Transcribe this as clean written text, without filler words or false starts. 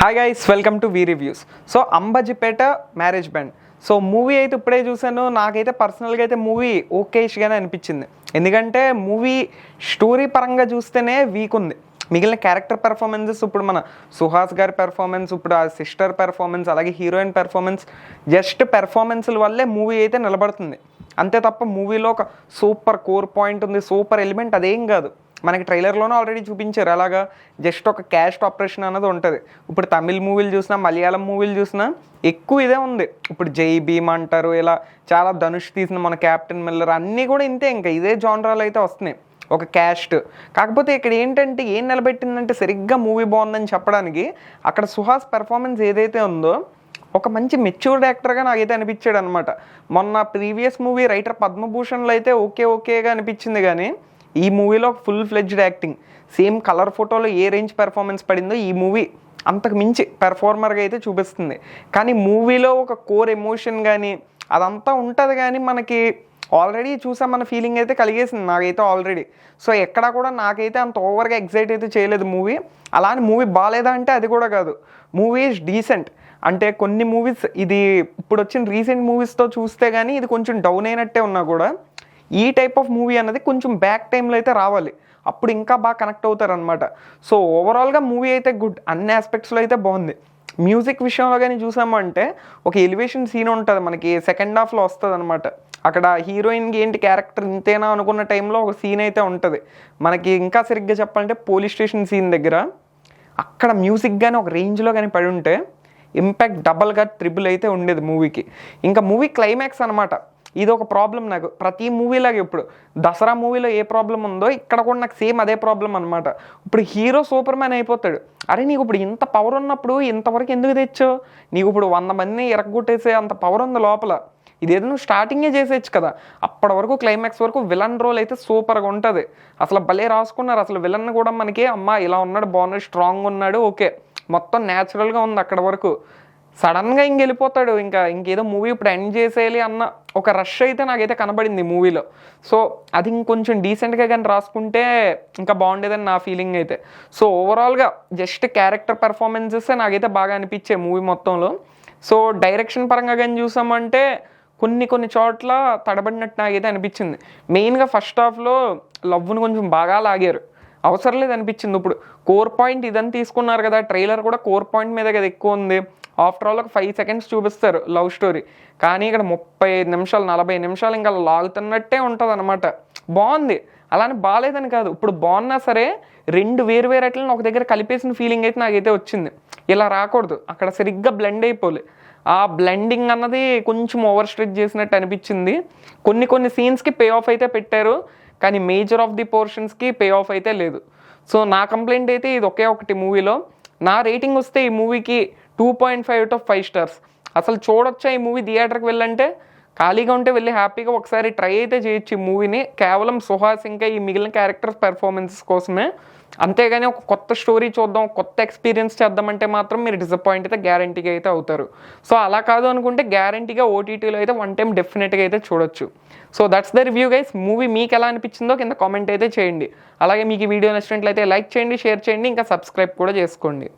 Hi guys, welcome to V reviews. So Ambajipeta marriage band. So movie అయితే ఇప్పుడే చూసాను. నాకైతే పర్సనల్గా అయితే మూవీ ఓకేష్గానే అనిపించింది. ఎందుకంటే మూవీ స్టోరీ పరంగా చూస్తేనే వీక్ ఉంది. మిగిలిన క్యారెక్టర్ పెర్ఫార్మెన్సెస్, ఇప్పుడు మన సుహాస్ గారి పెర్ఫార్మెన్స్, ఇప్పుడు ఆ సిస్టర్ పెర్ఫార్మెన్స్, అలాగే హీరోయిన్ పెర్ఫార్మెన్స్, జస్ట్ పెర్ఫార్మెన్స్ల వల్లే మూవీ అయితే నిలబడుతుంది. అంతే తప్ప మూవీలో ఒక సూపర్ కోర్ పాయింట్ ఉంది, సూపర్ ఎలిమెంట్ అదేం కాదు. మనకి ట్రైలర్లోనే ఆల్రెడీ చూపించారు. అలాగా జస్ట్ ఒక క్యాస్ట్ ఆపరేషన్ అన్నది ఉంటుంది. ఇప్పుడు తమిళ్ మూవీలు చూసినా, మలయాళం మూవీలు చూసినా ఎక్కువ ఇదే ఉంది. ఇప్పుడు జై భీమ్ అంటారు, ఇలా చాలా ధనుష్ తీసిన మన క్యాప్టెన్ మిల్లర్ అన్నీ కూడా ఇంతే. ఇంకా ఇదే జానరాలు అయితే వస్తున్నాయి, ఒక క్యాస్ట్. కాకపోతే ఇక్కడ ఏంటంటే ఏం నిలబెట్టిందంటే సరిగ్గా మూవీ బాగుందని చెప్పడానికి అక్కడ సుహాస్ పెర్ఫార్మెన్స్ ఏదైతే ఉందో ఒక మంచి మెచ్యూర్డ్ యాక్టర్గా నాకైతే అనిపించాడు అనమాట. మొన్న ప్రీవియస్ మూవీ రైటర్ పద్మభూషణ్లో అయితే ఓకేగా అనిపించింది, కానీ ఈ మూవీలో full fledged acting. Same colour ఫోటోలో ఏ రేంజ్ పెర్ఫార్మెన్స్ పడిందో ఈ మూవీ అంతకు మించి పెర్ఫార్మర్గా అయితే చూపిస్తుంది. కానీ మూవీలో ఒక కోర్ ఎమోషన్ కానీ అదంతా ఉంటుంది, కానీ మనకి ఆల్రెడీ చూసామన్న ఫీలింగ్ అయితే కలిగేసింది నాకైతే ఆల్రెడీ. సో ఎక్కడా కూడా నాకైతే అంత ఓవర్గా ఎగ్జైట్ అయితే చేయలేదు మూవీ. అలా అని మూవీ బాగాలేదా అంటే అది కూడా కాదు. Movie is decent. అంటే కొన్ని మూవీస్, ఇది ఇప్పుడు వచ్చిన రీసెంట్ మూవీస్తో చూస్తే కానీ ఇది కొంచెం డౌన్ అయినట్టే ఉన్నా కూడా ఈ టైప్ ఆఫ్ మూవీ అన్నది కొంచెం బ్యాక్ టైంలో అయితే రావాలి, అప్పుడు ఇంకా బాగా కనెక్ట్ అవుతారు అనమాట. సో ఓవరాల్గా మూవీ అయితే గుడ్, అన్ని ఆస్పెక్ట్స్లో అయితే బాగుంది. మ్యూజిక్ విషయంలో కానీ చూసాము అంటే ఒక ఎలివేషన్ సీన్ ఉంటుంది మనకి, సెకండ్ హాఫ్లో వస్తుంది అనమాట. అక్కడ హీరోయిన్కి ఏంటి క్యారెక్టర్ ఇంతేనా అనుకున్న టైంలో ఒక సీన్ అయితే ఉంటుంది మనకి. ఇంకా సరిగ్గా చెప్పాలంటే పోలీస్ స్టేషన్ సీన్ దగ్గర అక్కడ మ్యూజిక్ కానీ ఒక రేంజ్లో కానీ పడి ఉంటే ఇంపాక్ట్ డబల్గా ట్రిపుల్ అయితే ఉండేది మూవీకి. ఇంకా మూవీ క్లైమాక్స్ అనమాట, ఇది ఒక ప్రాబ్లం నాకు ప్రతి మూవీలాగే. ఇప్పుడు దసరా మూవీలో ఏ ప్రాబ్లం ఉందో ఇక్కడ కూడా నాకు సేమ్ అదే ప్రాబ్లం అనమాట. ఇప్పుడు హీరో సూపర్ మ్యాన్ అయిపోతాడు. అరే నీకు ఇప్పుడు ఇంత పవర్ ఉన్నప్పుడు ఇంతవరకు ఎందుకు తెచ్చావు? నీకు ఇప్పుడు 100 మందిని ఎరగొట్టేసే అంత పవర్ ఉంది లోపల. ఇదేదో నువ్వు స్టార్టింగే చేసేయచ్చు కదా. అప్పటి వరకు క్లైమాక్స్ వరకు విలన్ రోల్ అయితే సూపర్గా ఉంటుంది. అసలు భలే రాసుకున్నారు. అసలు విలన్ కూడా మనకి అమ్మ ఇలా ఉన్నాడు, బాగున్నాడు, స్ట్రాంగ్ ఉన్నాడు, ఓకే, మొత్తం న్యాచురల్గా ఉంది అక్కడ వరకు. సడన్గా వెళ్ళిపోతాడు, ఇంకేదో మూవీ ఇప్పుడు ఎండ్ చేసేయాలి అన్న ఒక రష్ అయితే నాకైతే కనబడింది మూవీలో. సో అది ఇంకొంచెం డీసెంట్గా కానీ రాసుకుంటే ఇంకా బాగుండేదని నా ఫీలింగ్ అయితే. సో ఓవరాల్గా జస్ట్ క్యారెక్టర్ పెర్ఫార్మెన్సెస్ నాకైతే బాగా అనిపించాయి మూవీ మొత్తంలో. సో డైరెక్షన్ పరంగా కానీ చూసామంటే కొన్ని చోట్ల తడబడినట్టు నాకైతే అనిపించింది. మెయిన్గా ఫస్ట్ హాఫ్లో లవ్ను కొంచెం బాగా లాగారు, అవసరం లేదు అనిపించింది. ఇప్పుడు కోర్ పాయింట్ ఇదని తీసుకున్నారు కదా, ట్రైలర్ కూడా కోర్ పాయింట్ మీద కదా ఎక్కువ ఉంది. ఆఫ్టర్ ఆల్ ఒక 5 seconds చూపిస్తారు లవ్ స్టోరీ, కానీ ఇక్కడ 35 నిమిషాలు 40 నిమిషాలు ఇంకా లాగుతున్నట్టే ఉంటుంది అనమాట. బాగుంది, అలానే బాగాలేదని కాదు. ఇప్పుడు బాగున్నా సరే రెండు వేరు అట్లని ఒక దగ్గర కలిపేసిన ఫీలింగ్ అయితే నాకైతే వచ్చింది. ఇలా రాకూడదు, అక్కడ సరిగ్గా బ్లెండ్ అయిపోలే. ఆ బ్లెండింగ్ అన్నది కొంచెం ఓవర్ స్ట్రెచ్ చేసినట్టు అనిపించింది. కొన్ని సీన్స్కి పే ఆఫ్ అయితే పెట్టారు, కానీ మేజర్ ఆఫ్ ది పోర్షన్స్కి పే ఆఫ్ అయితే లేదు. సో నా కంప్లైంట్ అయితే ఇది ఒకే ఒకటి మూవీలో. నా రేటింగ్ వస్తే ఈ మూవీకి 2.5 out of 5 stars. అసలు చూడొచ్చా ఈ మూవీ థియేటర్కి వెళ్ళంటే? ఖాళీగా ఉంటే వెళ్ళి హ్యాపీగా ఒకసారి ట్రై అయితే చేయొచ్చు ఈ మూవీని, కేవలం సుహాస్ ఇంకా ఈ మిగిలిన క్యారెక్టర్స్ పెర్ఫార్మెన్సెస్ కోసమే. అంతేగాని ఒక కొత్త స్టోరీ చూద్దాం, కొత్త ఎక్స్పీరియన్స్ చేద్దామంటే మాత్రం మీరు డిసప్పాయింట్ అయితే గ్యారంటీగా అయితే అవుతారు. సో అలా కాదు అనుకుంటే గ్యారంటీగా ఓటీటీలో అయితే 1 time డెఫినెట్గా అయితే చూడొచ్చు. So that's the review guys. Movie మీకు ఎలా అనిపించిందో కింద కామెంట్ అయితే చేయండి. అలాగే మీకు ఈ వీడియో నచ్చినట్లయితే లైక్ చేయండి, షేర్ చేయండి, ఇంకా సబ్స్క్రైబ్ కూడా చేసుకోండి.